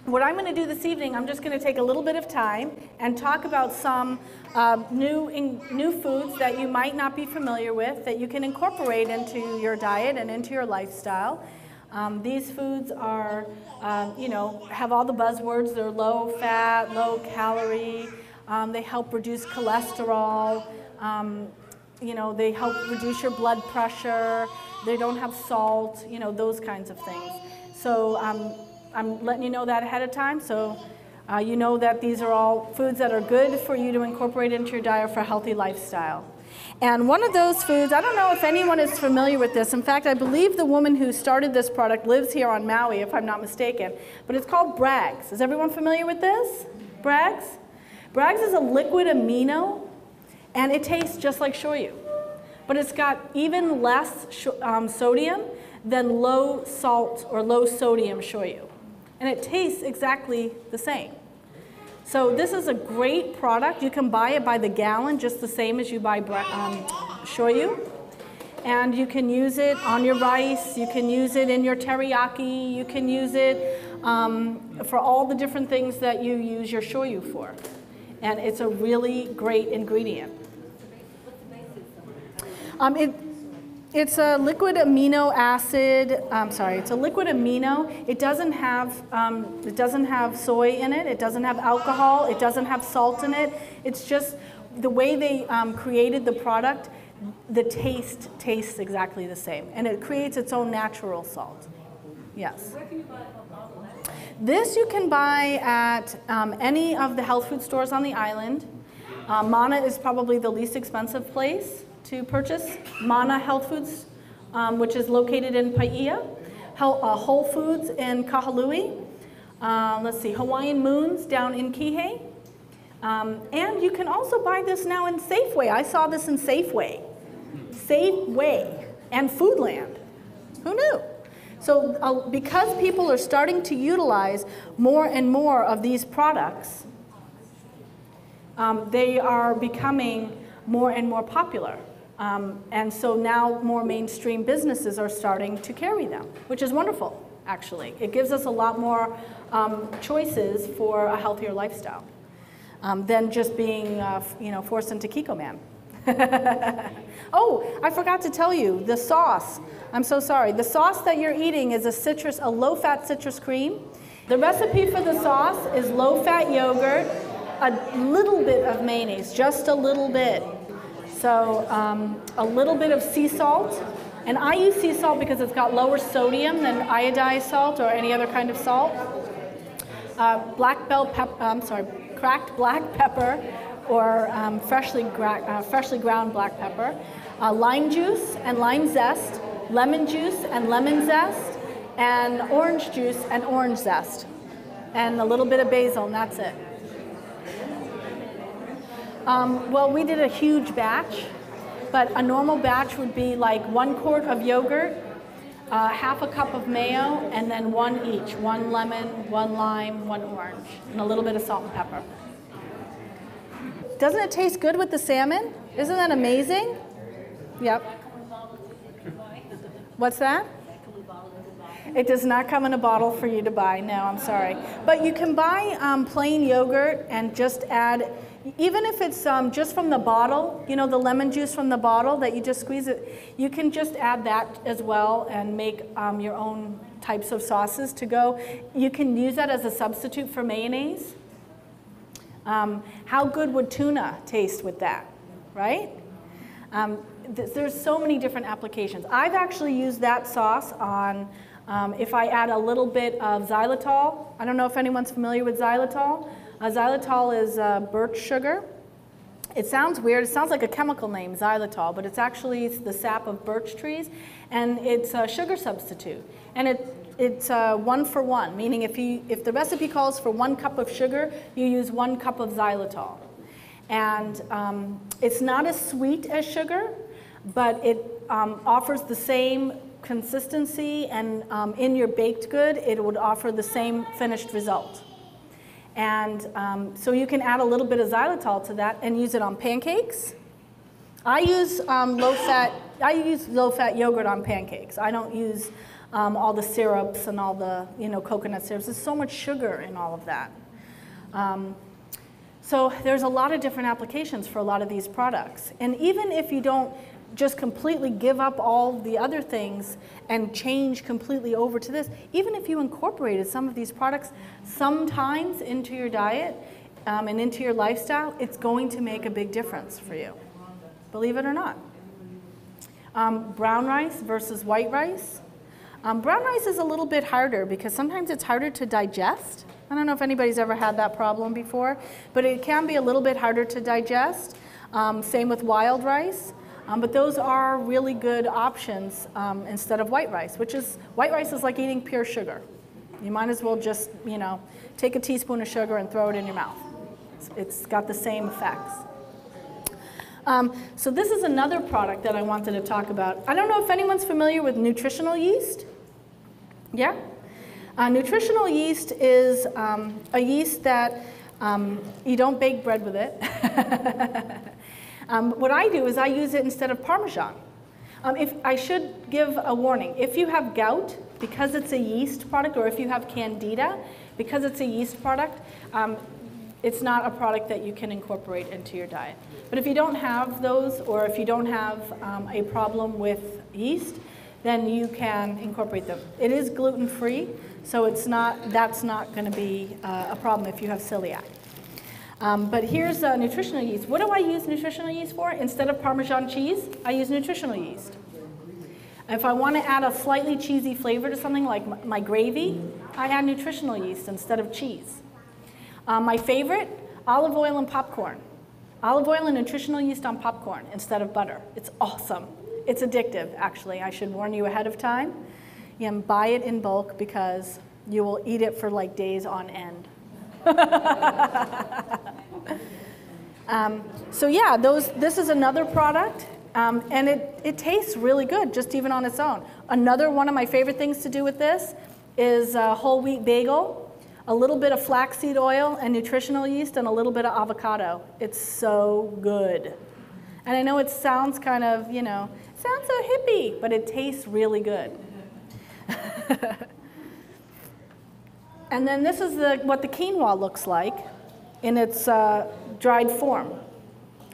What I'm going to do this evening, I'm just going to take a little bit of time and talk about some new foods that you might not be familiar with that you can incorporate into your diet and into your lifestyle. These foods are, have all the buzzwords. They're low fat, low calorie. They help reduce cholesterol. They help reduce your blood pressure. They don't have salt, those kinds of things. So I'm letting you know that ahead of time, so you know that these are all foods that are good for you to incorporate into your diet for a healthy lifestyle. And one of those foods, I don't know if anyone is familiar with this. In fact, I believe the woman who started this product lives here on Maui, if I'm not mistaken. But it's called Bragg's. Is everyone familiar with this? Bragg's? Bragg's is a liquid amino, and it tastes just like shoyu. But it's got even less sodium than low salt or low sodium shoyu. And it tastes exactly the same. So this is a great product. You can buy it by the gallon, just the same as you buy shoyu. And you can use it on your rice. You can use it in your teriyaki. You can use it for all the different things that you use your shoyu for. And it's a really great ingredient. It's a liquid amino acid. It's a liquid amino. It doesn't have soy in it. It doesn't have alcohol. It doesn't have salt in it. It's just the way they created the product. The taste tastes exactly the same, and it creates its own natural salt. Yes. Where can you buy a bottle at? This you can buy at any of the health food stores on the island. Mana is probably the least expensive place to purchase. Mana Health Foods, which is located in Paia. Whole Foods in Kahului. Let's see, Hawaiian Moons down in Kihei. And you can also buy this now in Safeway. I saw this in Safeway. Safeway and Foodland. Who knew? So because people are starting to utilize more and more of these products, they are becoming more and more popular. And so now more mainstream businesses are starting to carry them, which is wonderful, actually. It gives us a lot more choices for a healthier lifestyle than just being forced into Kiko Man. Oh, I forgot to tell you, the sauce. I'm so sorry. The sauce that you're eating is a low-fat citrus cream. The recipe for the sauce is low-fat yogurt, a little bit of mayonnaise, just a little bit. So a little bit of sea salt, and I use sea salt because it's got lower sodium than iodized salt or any other kind of salt. Cracked black pepper, or freshly ground black pepper, lime juice and lime zest, lemon juice and lemon zest, and orange juice and orange zest, and a little bit of basil, and that's it. Well, we did a huge batch, but a normal batch would be like 1 quart of yogurt, half a cup of mayo, and then one each. 1 lemon, 1 lime, 1 orange, and a little bit of salt and pepper. Doesn't it taste good with the salmon? Isn't that amazing? Yep. What's that? It does not come in a bottle for you to buy. No, I'm sorry. But you can buy plain yogurt and just add, even if it's just from the bottle, the lemon juice from the bottle that you just squeeze it, you can just add that as well and make your own types of sauces to go. You can use that as a substitute for mayonnaise. How good would tuna taste with that, right? There's so many different applications. I've actually used that sauce on, if I add a little bit of xylitol. I don't know if anyone's familiar with xylitol. Xylitol is birch sugar. It sounds weird. It sounds like a chemical name, xylitol, but it's actually the sap of birch trees, and it's a sugar substitute. And it's 1 for 1, meaning if the recipe calls for 1 cup of sugar, you use 1 cup of xylitol. And it's not as sweet as sugar, but it offers the same consistency, and in your baked good, it would offer the same finished result. And so you can add a little bit of xylitol to that and use it on pancakes. I use low-fat yogurt on pancakes. I don't use all the syrups and all the coconut syrups. There's so much sugar in all of that. So there's a lot of different applications for a lot of these products. And even if you don't just completely give up all the other things and change completely over to this, even if you incorporated some of these products sometimes into your diet and into your lifestyle, it's going to make a big difference for you, believe it or not. Brown rice versus white rice. Brown rice is a little bit harder because sometimes it's harder to digest. I don't know if anybody's ever had that problem before, but it can be a little bit harder to digest. Same with wild rice. But those are really good options instead of white rice, white rice is like eating pure sugar. You might as well just, take a teaspoon of sugar and throw it in your mouth. It's got the same effects. So this is another product that I wanted to talk about. I don't know if anyone's familiar with nutritional yeast. Yeah? Nutritional yeast is a yeast that you don't bake bread with it. What I do is I use it instead of Parmesan. If I should give a warning, if you have gout, because it's a yeast product, or if you have candida, because it's a yeast product, it's not a product that you can incorporate into your diet. But if you don't have those, or if you don't have a problem with yeast, then you can incorporate them. It is gluten-free, so that's not going to be a problem if you have celiac. But here's nutritional yeast. What do I use nutritional yeast for? Instead of Parmesan cheese, I use nutritional yeast. If I want to add a slightly cheesy flavor to something like my gravy, I add nutritional yeast instead of cheese. My favorite, olive oil and popcorn. Olive oil and nutritional yeast on popcorn instead of butter. It's awesome. It's addictive, actually. I should warn you ahead of time. Buy it in bulk because you will eat it for like days on end. So yeah, this is another product, and it tastes really good just even on its own. Another one of my favorite things to do with this is a whole wheat bagel, a little bit of flaxseed oil and nutritional yeast, and a little bit of avocado. It's so good. And I know it sounds kind of, sounds so hippie, but it tastes really good. And then this is what the quinoa looks like in its dried form.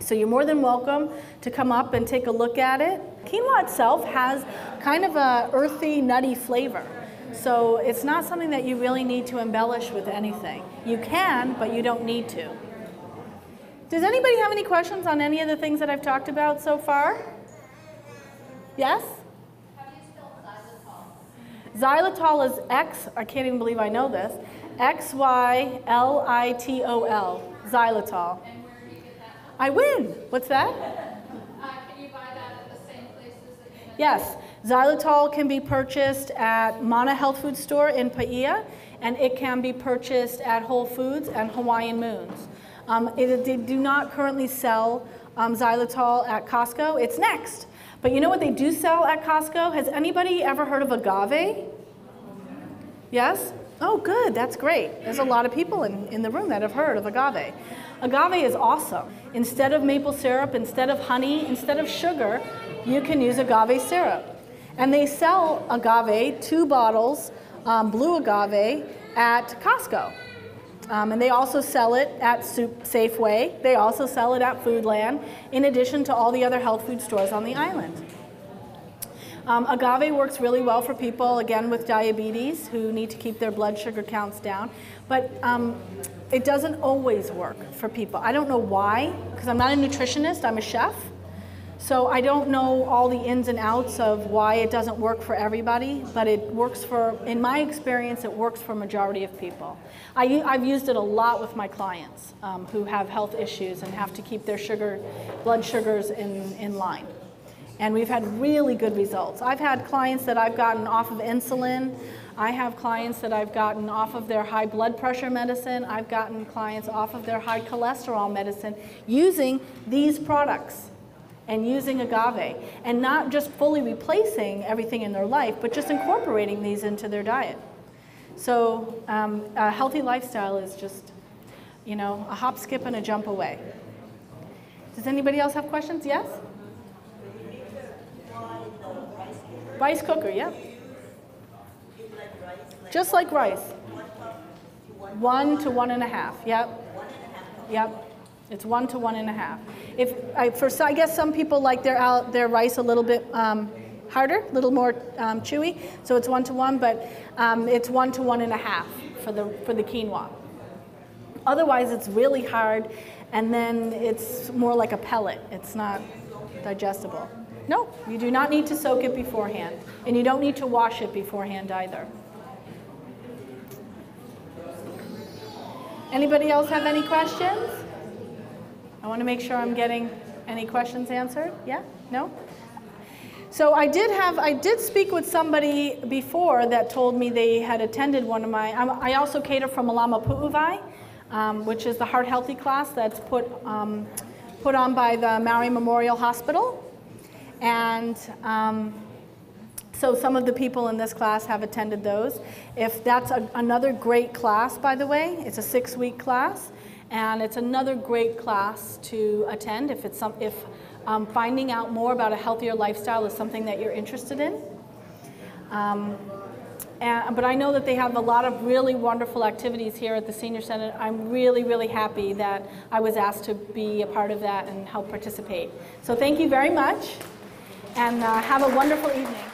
So you're more than welcome to come up and take a look at it. Quinoa itself has kind of a earthy, nutty flavor. So it's not something that you really need to embellish with anything. You can, but you don't need to. Does anybody have any questions on any of the things that I've talked about so far? Yes? Xylitol is I can't even believe I know this, Xylitol, xylitol. And where do you get that from? I win. What's that? Can you buy that at the same places that you mentioned? Yes. Xylitol can be purchased at Mana Health Food Store in Paia, and it can be purchased at Whole Foods and Hawaiian Moons. They do not currently sell xylitol at Costco. It's next. But you know what they do sell at Costco? Has anybody ever heard of agave? Yes? Oh, good. That's great. There's a lot of people in the room that have heard of agave. Agave is awesome. Instead of maple syrup, instead of honey, instead of sugar, you can use agave syrup. And they sell agave, 2 bottles, blue agave, at Costco. And they also sell it at Safeway. They also sell it at Foodland, in addition to all the other health food stores on the island. Agave works really well for people, again, with diabetes who need to keep their blood sugar counts down. But it doesn't always work for people. I don't know why, because I'm not a nutritionist, I'm a chef. So I don't know all the ins and outs of why it doesn't work for everybody, but it works in my experience, it works for a majority of people. I've used it a lot with my clients who have health issues and have to keep their blood sugars in line. And we've had really good results. I've had clients that I've gotten off of insulin. I have clients that I've gotten off of their high blood pressure medicine. I've gotten clients off of their high cholesterol medicine using these products and using agave, and not just fully replacing everything in their life, but just incorporating these into their diet. So a healthy lifestyle is just, a hop, skip, and a jump away. Does anybody else have questions? Yes? Rice cooker, yep. Just like rice. 1 to 1.5. Yep. Yep. It's 1 to 1.5. I guess some people like their rice a little bit harder, a little more chewy, so it's 1 to 1, but it's 1 to 1.5 for the quinoa. Otherwise, it's really hard, and then it's more like a pellet. It's not digestible. No, you do not need to soak it beforehand, and you don't need to wash it beforehand either. Anybody else have any questions? I want to make sure I'm getting any questions answered. Yeah? No? So I did speak with somebody before that told me they had attended one of my, I also cater from Malama Pu'uwai, which is the heart healthy class that's put on by the Maui Memorial Hospital. And so some of the people in this class have attended those. If that's another great class, by the way, it's a 6-week class, and it's another great class to attend if finding out more about a healthier lifestyle is something that you're interested in. But I know that they have a lot of really wonderful activities here at the Senior Center. I'm really, really happy that I was asked to be a part of that and help participate. So thank you very much, and have a wonderful evening.